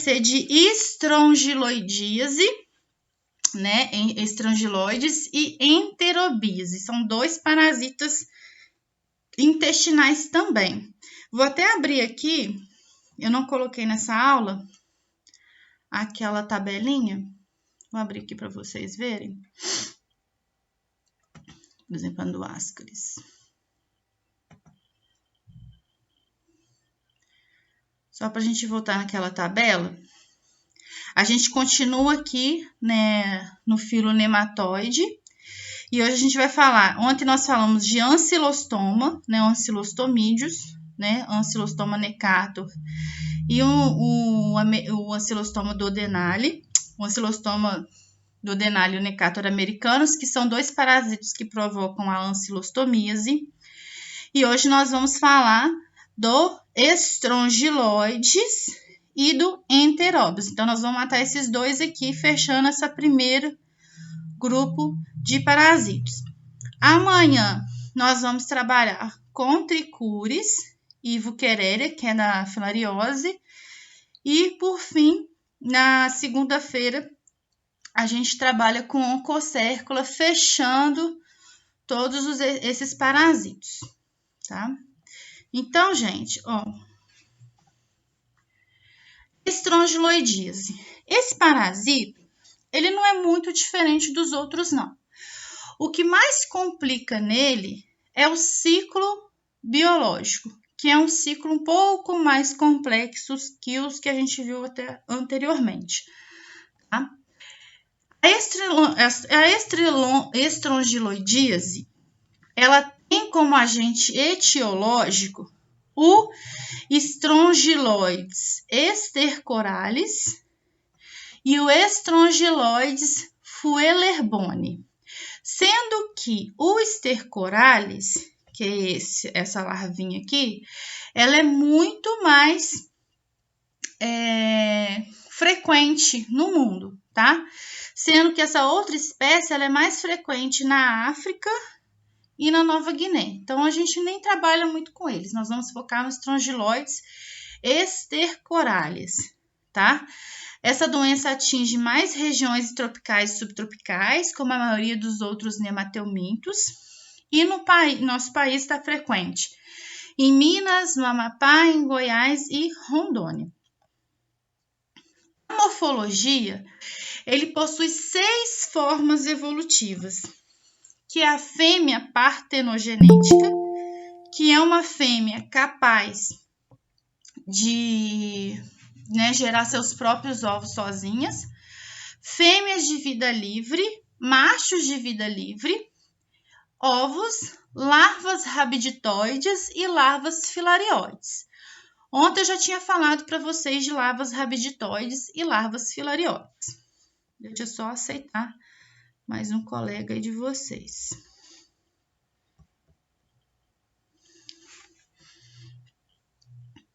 ser de estrongiloidíase, né? Estrongiloides e enterobíase. São 2 parasitas intestinais também. Vou até abrir aqui, eu não coloquei nessa aula aquela tabelinha. Vou abrir aqui para vocês verem. Por exemplo, Andoascaris. Só para a gente voltar naquela tabela. A gente continua aqui, né, no filo nematóide. E hoje a gente vai falar. Ontem nós falamos de ancilostoma, né, ancilostomídeos, né, ancilostoma necator e o ancilostoma duodenale, o ancilostoma duodenale e o necator americanos, que são 2 parasitos que provocam a ancilostomíase. E hoje nós vamos falar do estrongiloides e do enteróbios. Então, nós vamos matar esses 2 aqui, fechando essa primeiro grupo de parasitos. Amanhã, nós vamos trabalhar com tricuris e Wuchereria, que é da filariose. E, por fim, na segunda-feira, a gente trabalha com Oncocercula, fechando todos esses parasitos, tá? Então, gente, ó, estrongiloidíase. Esse parasito, ele não é muito diferente dos outros, não. O que mais complica nele é o ciclo biológico, que é um ciclo um pouco mais complexo que os que a gente viu até anteriormente, tá? A estrongiloidíase, ela tem como agente etiológico o Strongyloides stercoralis e o Strongyloides fuellerboni, sendo que o stercoralis, que é essa larvinha aqui, ela é muito mais frequente no mundo, tá? Sendo que essa outra espécie ela é mais frequente na África e na Nova Guiné. Então, a gente nem trabalha muito com eles. Nós vamos focar nos Strongyloides stercoralis, tá? Essa doença atinge mais regiões tropicais e subtropicais, como a maioria dos outros nemateumintos. E no nosso país está frequente em Minas, no Amapá, em Goiás e Rondônia. A morfologia, ele possui 6 formas evolutivas, que é a fêmea partenogenética, que é uma fêmea capaz de, né, gerar seus próprios ovos sozinhas, fêmeas de vida livre, machos de vida livre, ovos, larvas rabiditoides e larvas filarioides. Ontem eu já tinha falado para vocês de larvas rabiditoides e larvas filarioides. Deixa eu só aceitar mais um colega aí de vocês.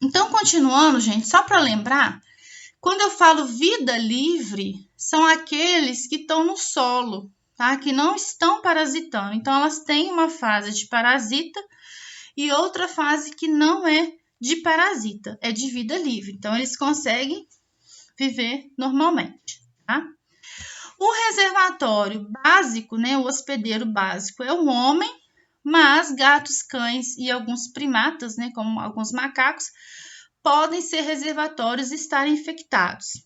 Então, continuando, gente, só para lembrar, quando eu falo vida livre, são aqueles que estão no solo, tá? Que não estão parasitando. Então, elas têm uma fase de parasita e outra fase que não é de parasita, é de vida livre. Então, eles conseguem viver normalmente, tá? O reservatório básico, né, o hospedeiro básico é o homem, mas gatos, cães e alguns primatas, né, como alguns macacos, podem ser reservatórios e estar infectados.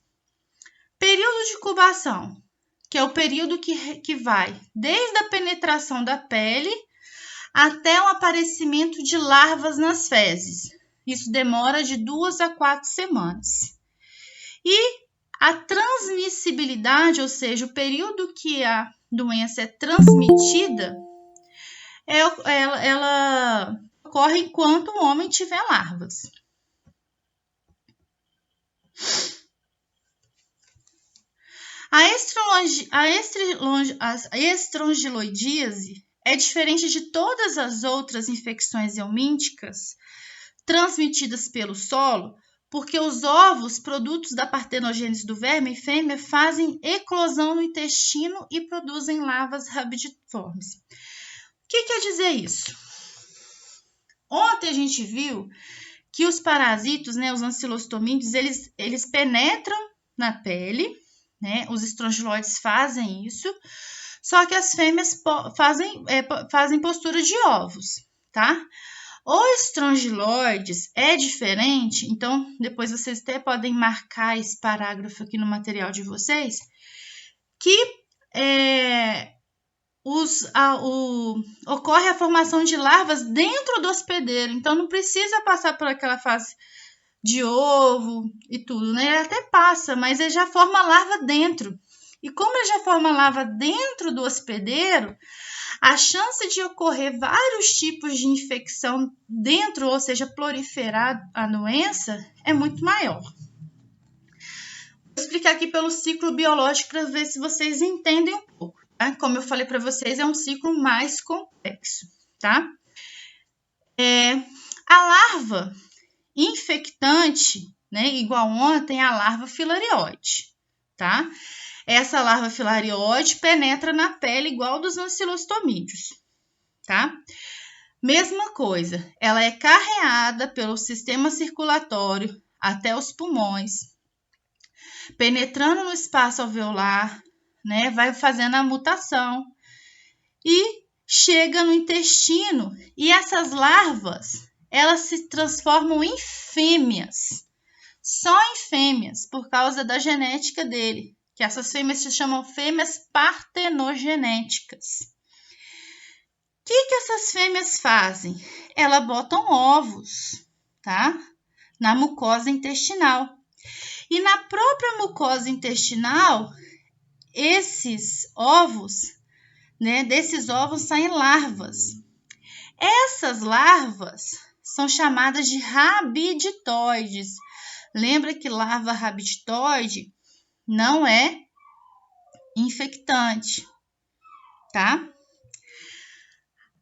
Período de incubação, que é o período que vai desde a penetração da pele até o aparecimento de larvas nas fezes. Isso demora de 2 a 4 semanas. E a transmissibilidade, ou seja, o período que a doença é transmitida, ela ocorre enquanto o homem tiver larvas. A estrongiloidíase é diferente de todas as outras infecções eumínticas transmitidas pelo solo, porque os ovos, produtos da partenogênese do verme e fêmea, fazem eclosão no intestino e produzem larvas rabidiformes. O que quer dizer isso? Ontem a gente viu que os parasitos, né, os ancilostomídeos, eles penetram na pele, né? Os estrongiloides fazem isso, só que as fêmeas fazem postura de ovos, tá? Os estrongiloides é diferente, então depois vocês até podem marcar esse parágrafo aqui no material de vocês, que ocorre a formação de larvas dentro do hospedeiro, então não precisa passar por aquela fase de ovo e tudo, né? Ele até passa, mas ele já forma larva dentro. E como ele já forma larva dentro do hospedeiro, a chance de ocorrer vários tipos de infecção dentro, ou seja, proliferar a doença, é muito maior. Vou explicar aqui pelo ciclo biológico para ver se vocês entendem um pouco. Tá? Como eu falei para vocês, é um ciclo mais complexo, tá? A larva infectante, né, igual ontem, a larva filariose, tá? Essa larva filariose penetra na pele igual dos ancilostomídeos, tá? Mesma coisa, ela é carreada pelo sistema circulatório até os pulmões, penetrando no espaço alveolar, né, vai fazendo a mutação e chega no intestino. E essas larvas, elas se transformam em fêmeas, só em fêmeas, por causa da genética dele, que essas fêmeas se chamam fêmeas partenogenéticas. O que essas fêmeas fazem? Elas botam ovos, tá? Na mucosa intestinal. E na própria mucosa intestinal, esses ovos, né, desses ovos saem larvas. Essas larvas são chamadas de rabiditoides. Lembra que larva rabiditoide não é infectante, tá?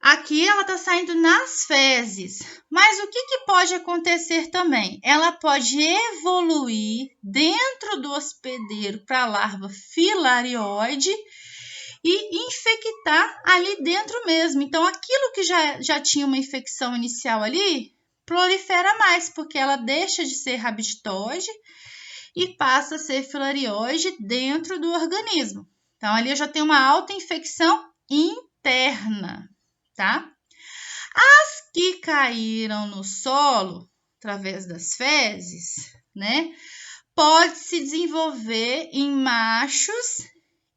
Aqui ela está saindo nas fezes, mas o que pode acontecer também? Ela pode evoluir dentro do hospedeiro para a larva filarioide e infectar ali dentro mesmo. Então, aquilo que já tinha uma infecção inicial ali, prolifera mais, porque ela deixa de ser rabiditoide e passa a ser filariose dentro do organismo. Então, ali eu já tenho uma auto-infecção interna, tá? As que caíram no solo, através das fezes, né, pode se desenvolver em machos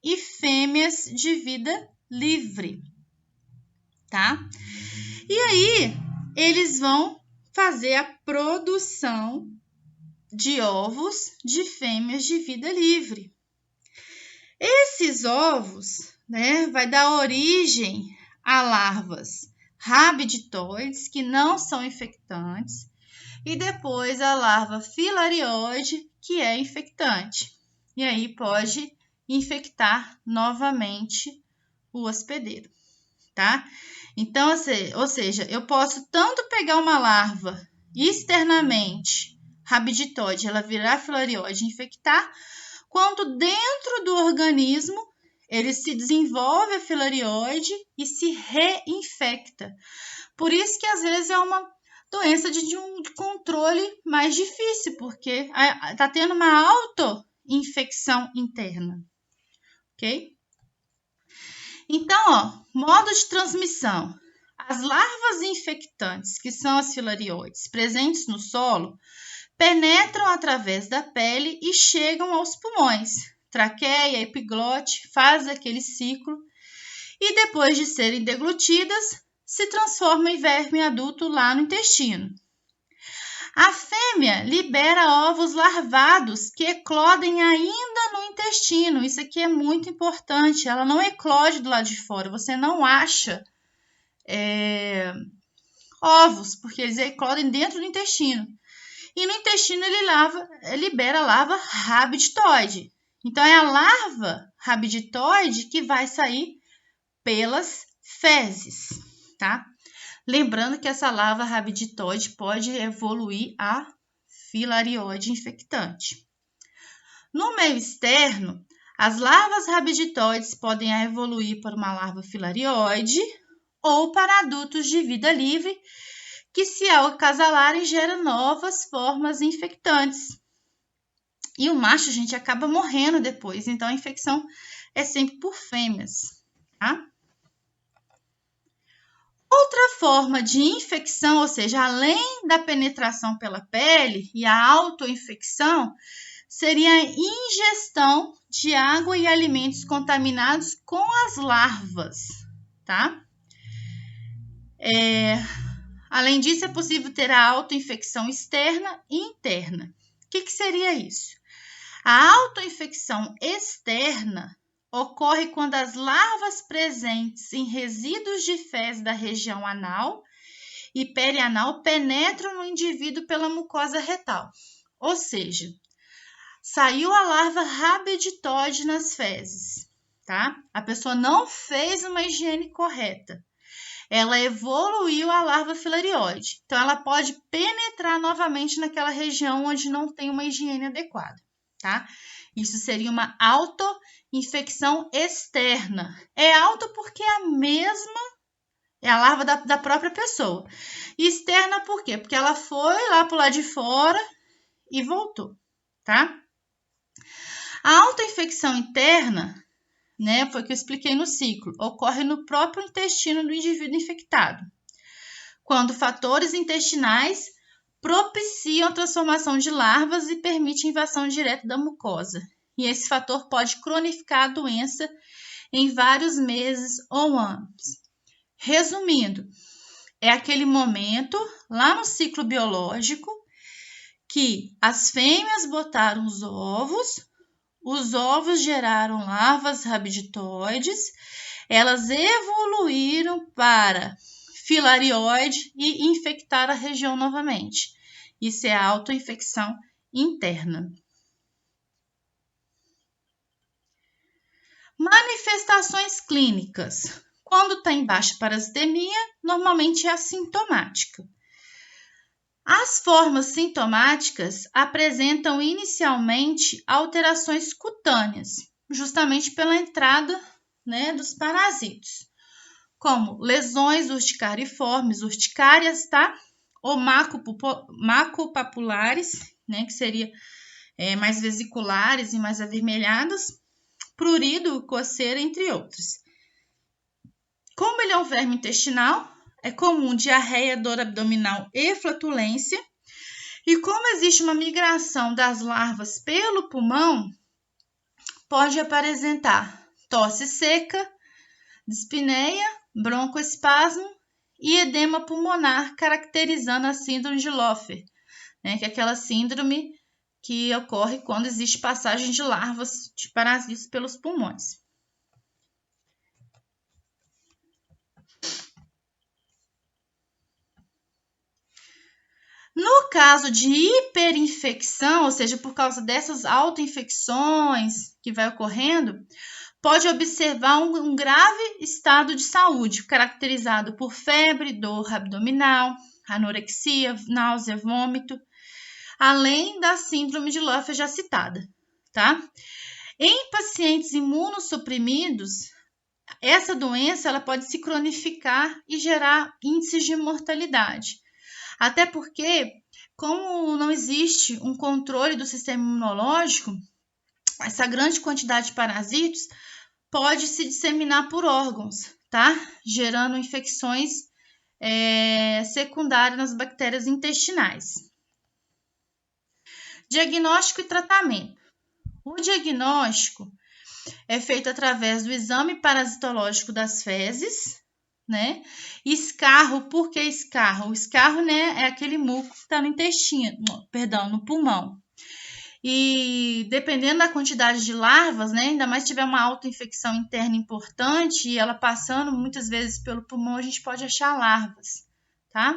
e fêmeas de vida livre, tá? E aí, eles vão fazer a produção de ovos de fêmeas de vida livre. Esses ovos, né, vai dar origem a larvas rabiditoides, que não são infectantes, e depois a larva filariose, que é infectante. E aí pode infectar novamente o hospedeiro, tá? Então, ou seja, eu posso tanto pegar uma larva externamente rabiditoide, ela virar filariose e infectar, quanto dentro do organismo ele se desenvolve a filariose e se reinfecta. Por isso que às vezes é uma doença de um controle mais difícil, porque está tendo uma auto-infecção interna, ok? Então, modo de transmissão. As larvas infectantes, que são as filarioides, presentes no solo, penetram através da pele e chegam aos pulmões. Traqueia, epiglote, faz aquele ciclo e depois de serem deglutidas, se transformam em verme adulto lá no intestino. A fêmea libera ovos larvados que eclodem ainda no intestino. Isso aqui é muito importante. Ela não eclode do lado de fora. Você não acha ovos, porque eles eclodem dentro do intestino. E no intestino ele libera a larva rabiditoide. Então, é a larva rabiditoide que vai sair pelas fezes, tá? Lembrando que essa larva rabiditoide pode evoluir a filariose infectante. No meio externo, as larvas rabiditoides podem evoluir para uma larva filarioide ou para adultos de vida livre que se acasalarem gera novas formas infectantes. E o macho, gente, acaba morrendo depois. Então, a infecção é sempre por fêmeas, tá? Outra forma de infecção, ou seja, além da penetração pela pele e a autoinfecção, seria a ingestão de água e alimentos contaminados com as larvas, tá? Além disso, é possível ter a autoinfecção externa e interna. O que seria isso? A autoinfecção externa ocorre quando as larvas presentes em resíduos de fezes da região anal e perianal penetram no indivíduo pela mucosa retal. Ou seja, saiu a larva rabiditóide nas fezes, tá? A pessoa não fez uma higiene correta. Ela evoluiu a larva filarióide. Então, ela pode penetrar novamente naquela região onde não tem uma higiene adequada, tá? Isso seria uma autoinfecção externa. É auto porque é a mesma, é a larva da própria pessoa. E externa por quê? Porque ela foi lá pro lado de fora e voltou, tá? A autoinfecção interna, né, foi o que eu expliquei no ciclo, ocorre no próprio intestino do indivíduo infectado, quando fatores intestinais propiciam a transformação de larvas e permite a invasão direta da mucosa. E esse fator pode cronificar a doença em vários meses ou anos. Resumindo, é aquele momento lá no ciclo biológico que as fêmeas botaram os ovos geraram larvas rabiditóides, elas evoluíram para filarioide e infectar a região novamente. Isso é a autoinfecção interna. Manifestações clínicas. Quando está em baixa parasitemia, normalmente é assintomática. As formas sintomáticas apresentam inicialmente alterações cutâneas, justamente pela entrada, né, dos parasitos, como lesões urticariformes, urticárias, tá? Ou macopapulares, né, que seria mais vesiculares e mais avermelhadas, prurido, coceira, entre outros. Como ele é um verme intestinal, é comum diarreia, dor abdominal e flatulência. E como existe uma migração das larvas pelo pulmão, pode apresentar tosse seca, dispneia, broncoespasmo e edema pulmonar, caracterizando a síndrome de Loeffler, né, que é aquela síndrome que ocorre quando existe passagem de larvas de parasitas pelos pulmões. No caso de hiperinfecção, ou seja, por causa dessas autoinfecções que vai ocorrendo, pode observar um grave estado de saúde, caracterizado por febre, dor abdominal, anorexia, náusea, vômito, além da síndrome de Loeffler já citada, tá? Em pacientes imunossuprimidos, essa doença ela pode se cronificar e gerar índices de mortalidade. Até porque, como não existe um controle do sistema imunológico, essa grande quantidade de parasitos pode se disseminar por órgãos, tá? Gerando infecções secundárias nas bactérias intestinais. Diagnóstico e tratamento. O diagnóstico é feito através do exame parasitológico das fezes, né? Escarro, por que escarro? O escarro, né, é aquele muco que está no intestino, no pulmão. E dependendo da quantidade de larvas, né, ainda mais se tiver uma autoinfecção interna importante e ela passando muitas vezes pelo pulmão, a gente pode achar larvas, tá?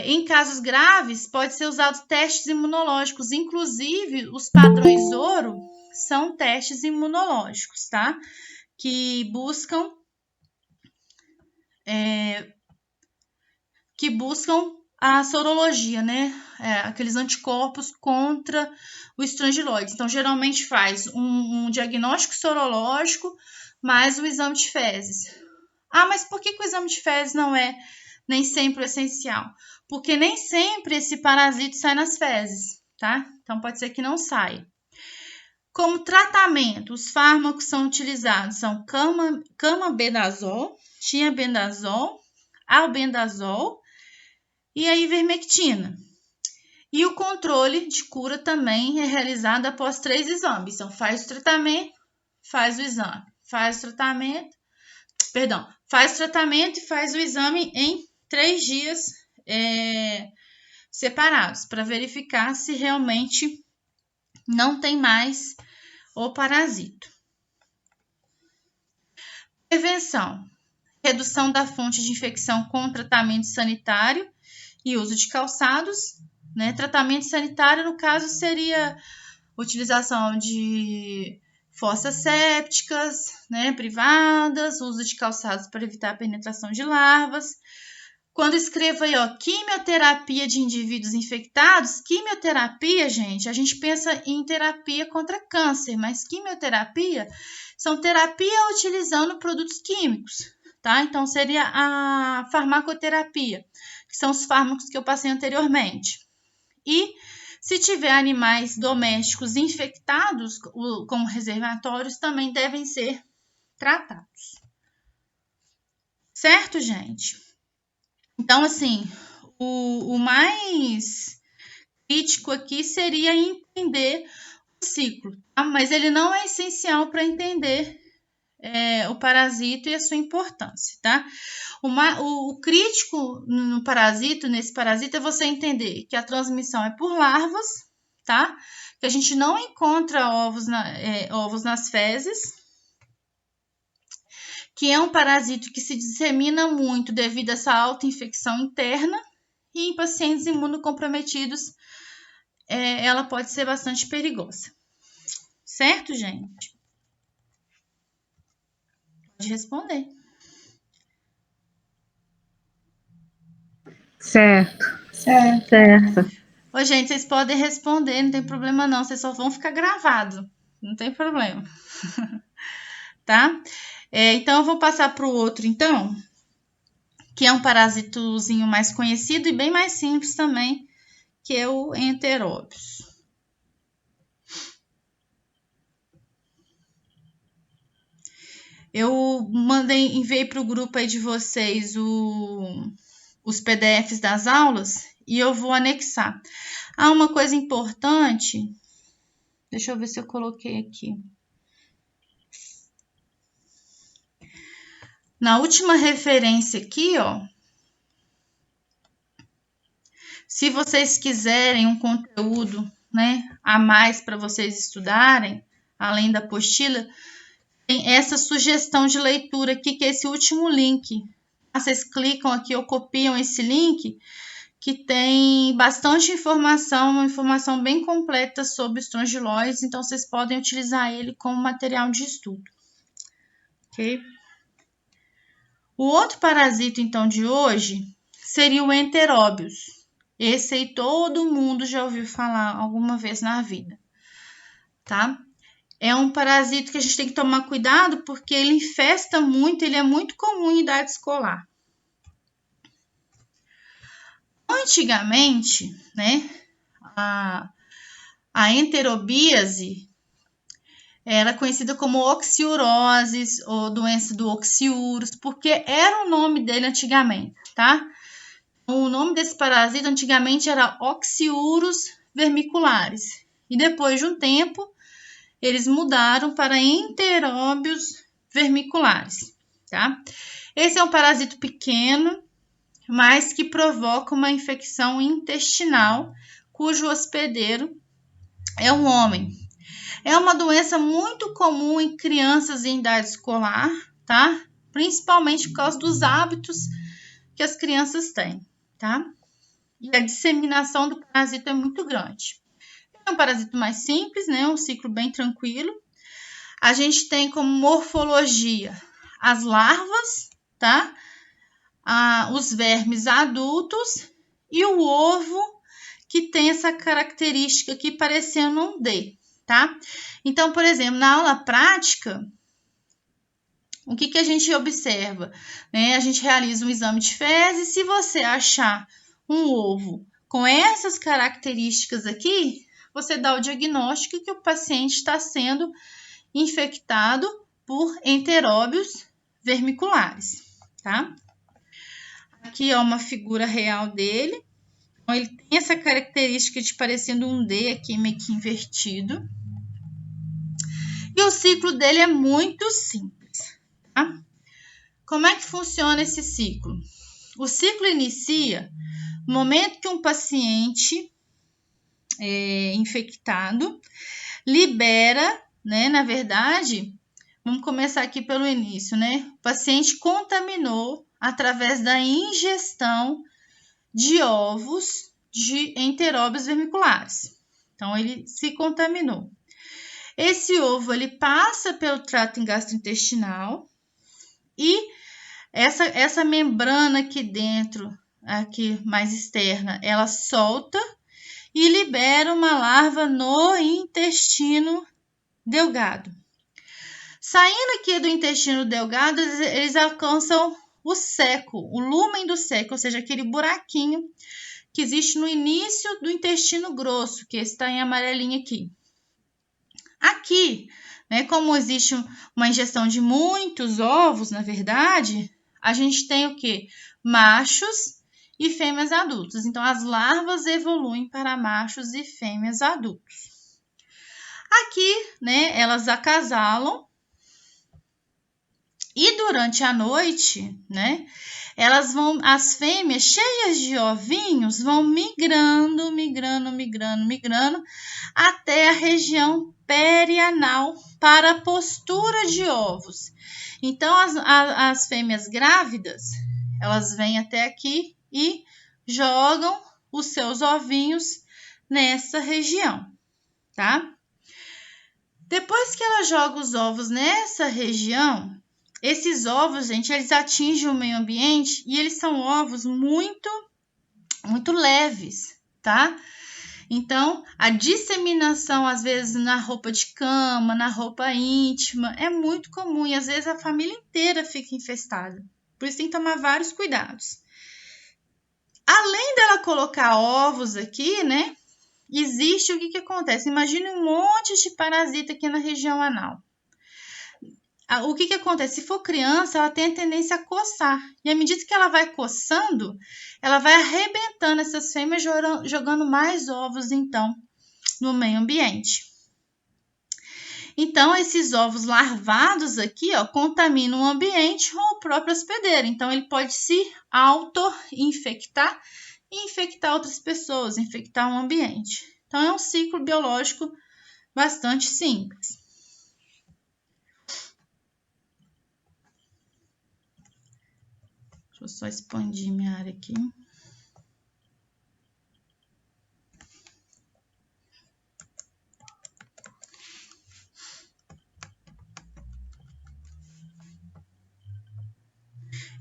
Em casos graves, pode ser usado testes imunológicos, inclusive os padrões ouro são testes imunológicos, tá? Que buscam a sorologia, né? Aqueles anticorpos contra o estrangiloide. Então, geralmente faz um diagnóstico sorológico mais o exame de fezes. Ah, mas por que o exame de fezes não é nem sempre o essencial, porque nem sempre esse parasito sai nas fezes, tá? Então pode ser que não saia. Como tratamento, os fármacos são utilizados são cambendazol, tiabendazol, albendazol e a ivermectina. E o controle de cura também é realizado após 3 exames. Então, faz o tratamento, faz o exame, faz o tratamento e faz o exame em 3 dias separados, para verificar se realmente não tem mais o parasito. Prevenção. Redução da fonte de infecção com tratamento sanitário e uso de calçados. Né? Tratamento sanitário, no caso, seria utilização de fossas sépticas, né, privadas, uso de calçados para evitar a penetração de larvas. Quando escrevo aí, ó, quimioterapia de indivíduos infectados, quimioterapia, gente, a gente pensa em terapia contra câncer, mas quimioterapia são terapia utilizando produtos químicos, tá? Então, seria a farmacoterapia, que são os fármacos que eu passei anteriormente. E se tiver animais domésticos infectados, como reservatórios, também devem ser tratados. Certo, gente? Então, assim, o mais crítico aqui seria entender o ciclo, tá? Mas ele não é essencial para entender o parasito e a sua importância, tá? O crítico nesse parasita, é você entender que a transmissão é por larvas, tá? Que a gente não encontra ovos nas fezes, que é um parasito que se dissemina muito devido a essa autoinfecção interna, e em pacientes imunocomprometidos, ela pode ser bastante perigosa. Certo, gente? Pode responder. Certo. Ô, gente, vocês podem responder, não tem problema não, vocês só vão ficar gravados, não tem problema. Tá? Então, eu vou passar para o outro, então, que é um parasitozinho mais conhecido e bem mais simples também, que é o Enteróbius. Eu enviei para o grupo aí de vocês os PDFs das aulas e eu vou anexar. Uma coisa importante, deixa eu ver se eu coloquei aqui. Na última referência aqui, ó, se vocês quiserem um conteúdo, né, a mais para vocês estudarem, além da apostila, tem essa sugestão de leitura aqui, que é esse último link. Vocês clicam aqui ou copiam esse link, que tem bastante informação, uma informação bem completa sobre estrongiloides, então vocês podem utilizar ele como material de estudo. Ok? O outro parasito, então, de hoje seria o Enteróbius. Esse aí todo mundo já ouviu falar alguma vez na vida, tá? É um parasito que a gente tem que tomar cuidado porque ele infesta muito, ele é muito comum em idade escolar. Antigamente, né, a enterobíase era conhecida como oxiuroses ou doença do oxiurus, porque era o nome dele antigamente, tá? O nome desse parasita antigamente era Oxiurus vermicularis. E depois de um tempo, eles mudaram para Enteróbius vermicularis, tá? Esse é um parasito pequeno, mas que provoca uma infecção intestinal, cujo hospedeiro é um homem. É uma doença muito comum em crianças em idade escolar, tá? Principalmente por causa dos hábitos que as crianças têm, tá? E a disseminação do parasito é muito grande. É um parasito mais simples, né? Um ciclo bem tranquilo. A gente tem como morfologia as larvas, tá? Os vermes adultos e o ovo, que tem essa característica aqui parecendo um D, tá? Então, por exemplo, na aula prática, o que a gente observa? Né? A gente realiza um exame de fezes. Se você achar um ovo com essas características aqui, você dá o diagnóstico que o paciente está sendo infectado por enteróbios vermiculares, tá? Aqui é uma figura real dele. Então, ele tem essa característica de parecendo um D aqui, meio que invertido. E o ciclo dele é muito simples, tá? Como é que funciona esse ciclo? O ciclo inicia no momento que um paciente infectado libera, né? Na verdade, vamos começar aqui pelo início, né? O paciente contaminou através da ingestão de ovos de enteróbios vermiculares. Então, ele se contaminou. Esse ovo, ele passa pelo trato gastrointestinal e essa membrana aqui dentro, aqui mais externa, ela solta e libera uma larva no intestino delgado. Saindo aqui do intestino delgado, eles alcançam o seco, o lúmen do seco, ou seja, aquele buraquinho que existe no início do intestino grosso, que está em amarelinho aqui. Aqui, né, como existe uma ingestão de muitos ovos, na verdade, a gente tem o quê? Machos e fêmeas adultas. Então, as larvas evoluem para machos e fêmeas adultos. Aqui, né, elas acasalam e durante a noite, né, as fêmeas cheias de ovinhos vão migrando até a região perianal para a postura de ovos. Então, as fêmeas grávidas, elas vêm até aqui e jogam os seus ovinhos nessa região, tá? Depois que ela joga os ovos nessa região, esses ovos, gente, eles atingem o meio ambiente e eles são ovos muito leves, tá? Então, a disseminação, às vezes, na roupa de cama, na roupa íntima, é muito comum e, às vezes, a família inteira fica infestada. Por isso, tem que tomar vários cuidados. Além dela colocar ovos aqui, né, existe o que acontece? Imagine um monte de parasita aqui na região anal. O que acontece? Se for criança, ela tem a tendência a coçar. E à medida que ela vai coçando, ela vai arrebentando essas fêmeas, jogando mais ovos, então, no meio ambiente. Então, esses ovos larvados aqui, ó, contaminam o ambiente ou o próprio hospedeiro. Então, ele pode se auto-infectar e infectar outras pessoas, infectar o ambiente. Então, é um ciclo biológico bastante simples. Deixa eu só expandir minha área aqui.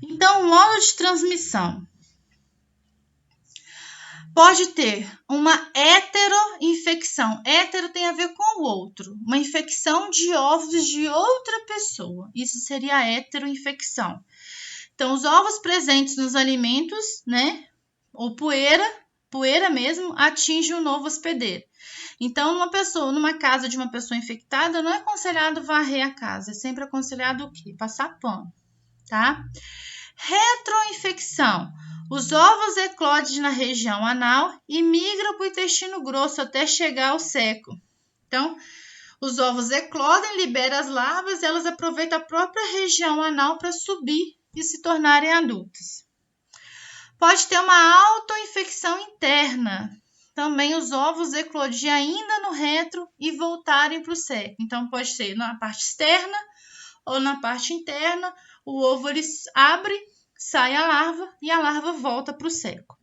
Então, o modo de transmissão pode ter uma heteroinfecção. Hétero tem a ver com o outro. Uma infecção de ovos de outra pessoa. Isso seria a heteroinfecção. Então, os ovos presentes nos alimentos, né, ou poeira mesmo, atinge o novo hospedeiro. Então, numa casa de uma pessoa infectada, não é aconselhado varrer a casa, é sempre aconselhado o quê? Passar pano, tá? Retroinfecção. Os ovos eclodem na região anal e migram para o intestino grosso até chegar ao seco. Então, os ovos eclodem, liberam as larvas, elas aproveitam a própria região anal para subir e se tornarem adultas. Pode ter uma autoinfecção interna. Também os ovos eclodir ainda no retro e voltarem para o seco. Então, pode ser na parte externa ou na parte interna. O ovo ele abre, sai a larva e a larva volta para o seco.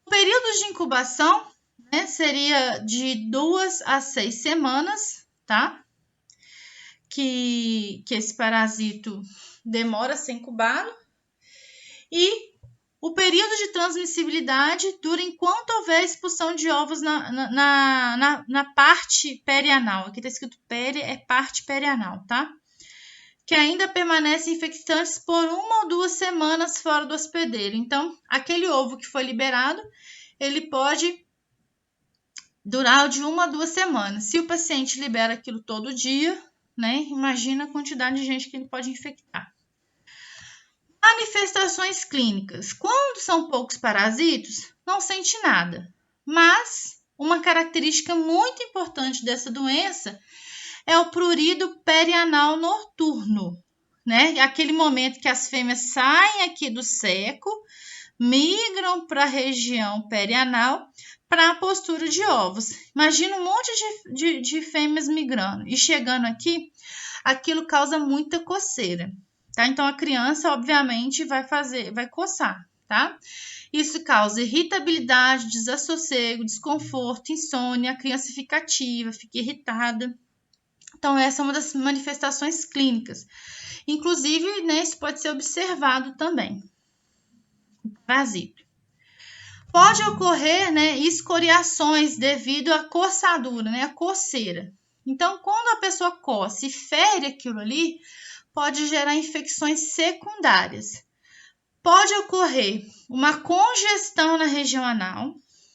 O período de incubação, né, seria de 2 a 6 semanas, tá? Que esse parasito demora a ser incubado. E o período de transmissibilidade dura enquanto houver expulsão de ovos na parte perianal. Aqui está escrito peri, é parte perianal, tá? que ainda permanecem infectantes por 1 ou 2 semanas fora do hospedeiro. Então, aquele ovo que foi liberado, ele pode durar de 1 a 2 semanas. Se o paciente libera aquilo todo dia, né? Imagina a quantidade de gente que ele pode infectar. Manifestações clínicas. Quando são poucos parasitos, não sente nada. Mas uma característica muito importante dessa doença é o prurido perianal noturno, né? Aquele momento que as fêmeas saem aqui do ceco, migram para a região perianal para a postura de ovos. Imagina um monte de fêmeas migrando e chegando aqui, aquilo causa muita coceira, tá? Então a criança, obviamente, vai coçar, tá? Isso causa irritabilidade, desassossego, desconforto, insônia, a criança fica ativa, fica irritada. Então, essa é uma das manifestações clínicas. Inclusive, né, isso pode ser observado também. O parasito. Pode ocorrer, né, escoriações devido à coçadura, né, a coceira. Então, quando a pessoa coça e fere aquilo ali, pode gerar infecções secundárias. Pode ocorrer uma congestão na região anal,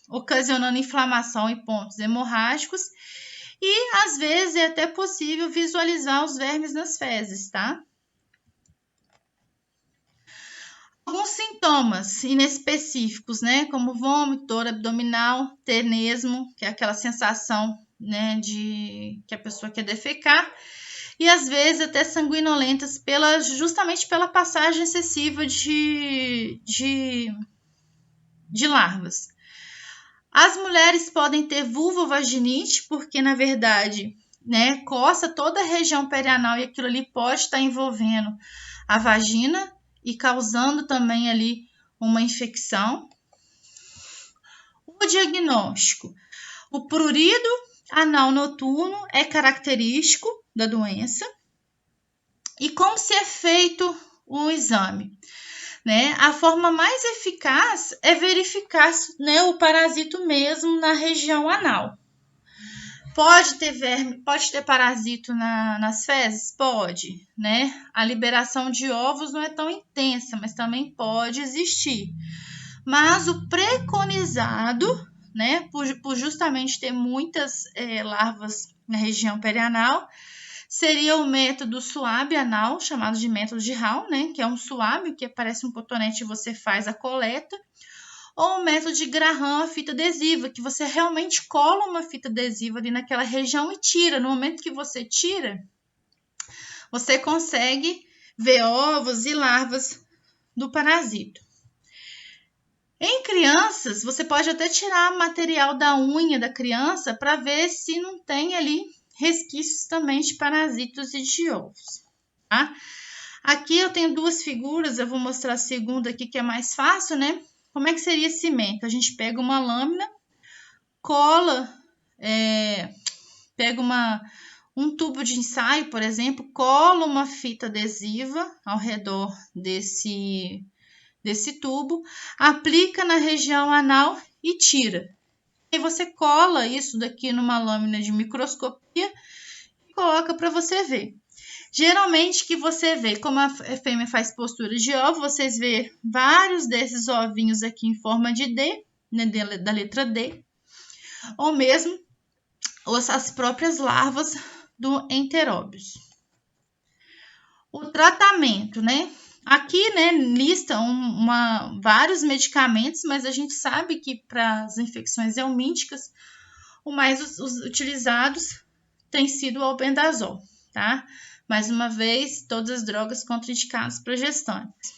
ocasionando inflamação em pontos hemorrágicos. E, às vezes, é até possível visualizar os vermes nas fezes, tá? Alguns sintomas inespecíficos, né? Como vômito, dor abdominal, tenesmo, que é aquela sensação, né, de que a pessoa quer defecar. E, às vezes, até sanguinolentas, justamente pela passagem excessiva de larvas. As mulheres podem ter vulvovaginite, porque, na verdade, né, coça toda a região perianal e aquilo ali pode estar envolvendo a vagina e causando também ali uma infecção. O diagnóstico. O prurido anal noturno é característico da doença. E como se é feito o exame? Né? A forma mais eficaz é verificar, né, o parasito mesmo na região anal. Pode ter verme, pode ter parasito nas fezes? Pode, né? A liberação de ovos não é tão intensa, mas também pode existir. Mas o preconizado, né, por justamente ter muitas larvas na região perianal, seria o método suave anal, chamado de método de Hall, né? Que é um suave, que parece um cotonete e você faz a coleta. Ou o método de Graham, a fita adesiva, que você realmente cola uma fita adesiva ali naquela região e tira. No momento que você tira, você consegue ver ovos e larvas do parasito. Em crianças, você pode até tirar material da unha da criança para ver se não tem ali resquícios também de parasitos e de ovos, tá? Aqui eu tenho duas figuras, eu vou mostrar a segunda aqui que é mais fácil, né? Como é que seria esse método? A gente pega uma lâmina, cola, pega um tubo de ensaio, por exemplo, cola uma fita adesiva ao redor desse tubo, aplica na região anal e tira. E você cola isso daqui numa lâmina de microscopia e coloca para você ver. Geralmente que você vê, como a fêmea faz postura de ovo, vocês vê vários desses ovinhos aqui em forma de D, né, da letra D, ou mesmo as próprias larvas do Enterobius. O tratamento, né? Aqui, né, listam vários medicamentos, mas a gente sabe que para as infecções helmínticas, o mais utilizados tem sido o albendazol, tá? Mais uma vez, todas as drogas contraindicadas para gestantes.